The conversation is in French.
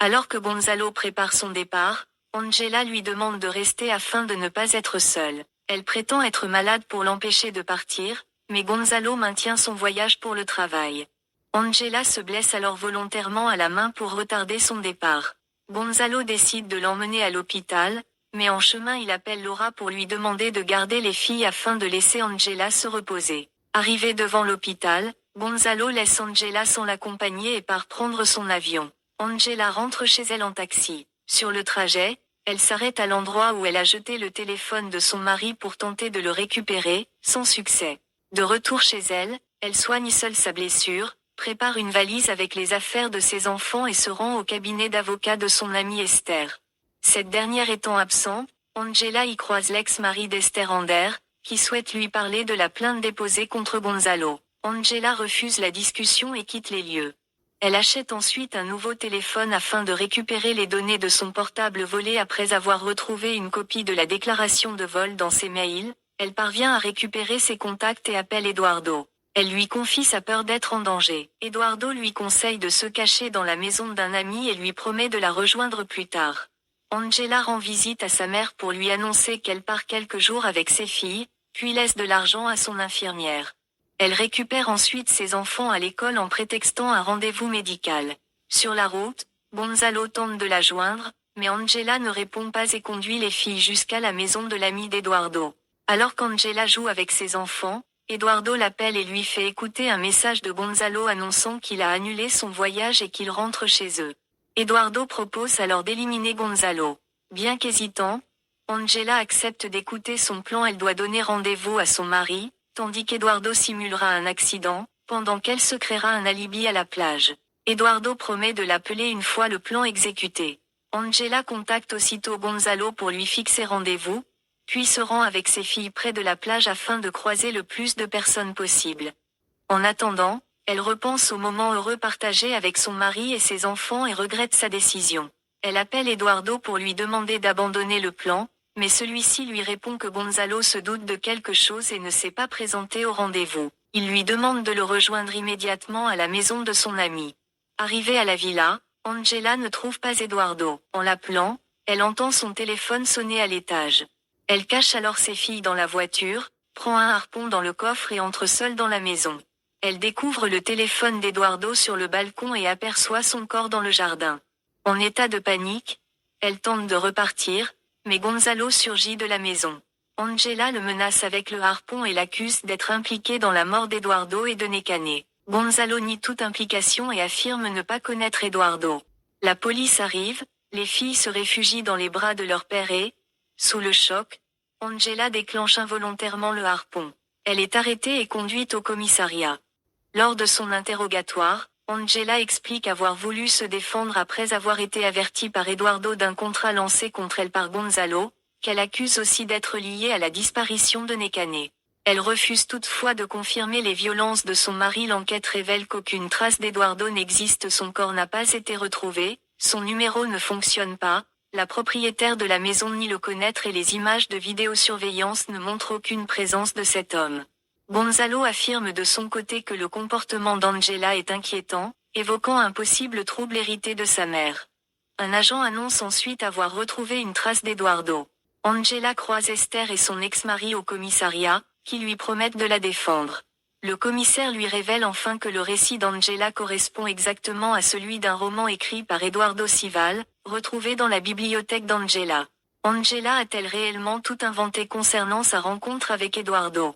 Alors que Gonzalo prépare son départ, Angela lui demande de rester afin de ne pas être seule. Elle prétend être malade pour l'empêcher de partir, mais Gonzalo maintient son voyage pour le travail. Angela se blesse alors volontairement à la main pour retarder son départ. Gonzalo décide de l'emmener à l'hôpital, mais en chemin il appelle Laura pour lui demander de garder les filles afin de laisser Angela se reposer. Arrivé devant l'hôpital, Gonzalo laisse Angela sans l'accompagner et part prendre son avion. Angela rentre chez elle en taxi. Sur le trajet, elle s'arrête à l'endroit où elle a jeté le téléphone de son mari pour tenter de le récupérer, sans succès. De retour chez elle, elle soigne seule sa blessure, prépare une valise avec les affaires de ses enfants et se rend au cabinet d'avocat de son amie Esther. Cette dernière étant absente, Angela y croise l'ex-mari d'Esther Ander, qui souhaite lui parler de la plainte déposée contre Gonzalo. Angela refuse la discussion et quitte les lieux. Elle achète ensuite un nouveau téléphone afin de récupérer les données de son portable volé après avoir retrouvé une copie de la déclaration de vol dans ses mails. Elle parvient à récupérer ses contacts et appelle Eduardo. Elle lui confie sa peur d'être en danger. Eduardo lui conseille de se cacher dans la maison d'un ami et lui promet de la rejoindre plus tard. Angela rend visite à sa mère pour lui annoncer qu'elle part quelques jours avec ses filles, puis laisse de l'argent à son infirmière. Elle récupère ensuite ses enfants à l'école en prétextant un rendez-vous médical. Sur la route, Gonzalo tente de la joindre, mais Angela ne répond pas et conduit les filles jusqu'à la maison de l'ami d'Eduardo. Alors qu'Angela joue avec ses enfants, Eduardo l'appelle et lui fait écouter un message de Gonzalo annonçant qu'il a annulé son voyage et qu'il rentre chez eux. Eduardo propose alors d'éliminer Gonzalo. Bien qu'hésitant, Angela accepte d'écouter son plan. Elle doit donner rendez-vous à son mari, tandis qu'Eduardo simulera un accident, pendant qu'elle se créera un alibi à la plage. Eduardo promet de l'appeler une fois le plan exécuté. Angela contacte aussitôt Gonzalo pour lui fixer rendez-vous, puis se rend avec ses filles près de la plage afin de croiser le plus de personnes possible. En attendant, elle repense au moment heureux partagé avec son mari et ses enfants et regrette sa décision. Elle appelle Eduardo pour lui demander d'abandonner le plan, mais celui-ci lui répond que Gonzalo se doute de quelque chose et ne s'est pas présenté au rendez-vous. Il lui demande de le rejoindre immédiatement à la maison de son ami. Arrivée à la villa, Angela ne trouve pas Eduardo. En l'appelant, elle entend son téléphone sonner à l'étage. Elle cache alors ses filles dans la voiture, prend un harpon dans le coffre et entre seule dans la maison. Elle découvre le téléphone d'Eduardo sur le balcon et aperçoit son corps dans le jardin. En état de panique, elle tente de repartir, mais Gonzalo surgit de la maison. Angela le menace avec le harpon et l'accuse d'être impliqué dans la mort d'Eduardo et de Nekane. Gonzalo nie toute implication et affirme ne pas connaître Eduardo. La police arrive, les filles se réfugient dans les bras de leur père et, sous le choc, Angela déclenche involontairement le harpon. Elle est arrêtée et conduite au commissariat. Lors de son interrogatoire, Angela explique avoir voulu se défendre après avoir été avertie par Eduardo d'un contrat lancé contre elle par Gonzalo, qu'elle accuse aussi d'être lié à la disparition de Nekane. Elle refuse toutefois de confirmer les violences de son mari. L'enquête révèle qu'aucune trace d'Eduardo n'existe, son corps n'a pas été retrouvé, son numéro ne fonctionne pas, la propriétaire de la maison nie le connaître et les images de vidéosurveillance ne montrent aucune présence de cet homme. Gonzalo affirme de son côté que le comportement d'Angela est inquiétant, évoquant un possible trouble hérité de sa mère. Un agent annonce ensuite avoir retrouvé une trace d'Eduardo. Angela croise Esther et son ex-mari au commissariat, qui lui promettent de la défendre. Le commissaire lui révèle enfin que le récit d'Angela correspond exactement à celui d'un roman écrit par Eduardo Sival, retrouvé dans la bibliothèque d'Angela. Angela a-t-elle réellement tout inventé concernant sa rencontre avec Eduardo ?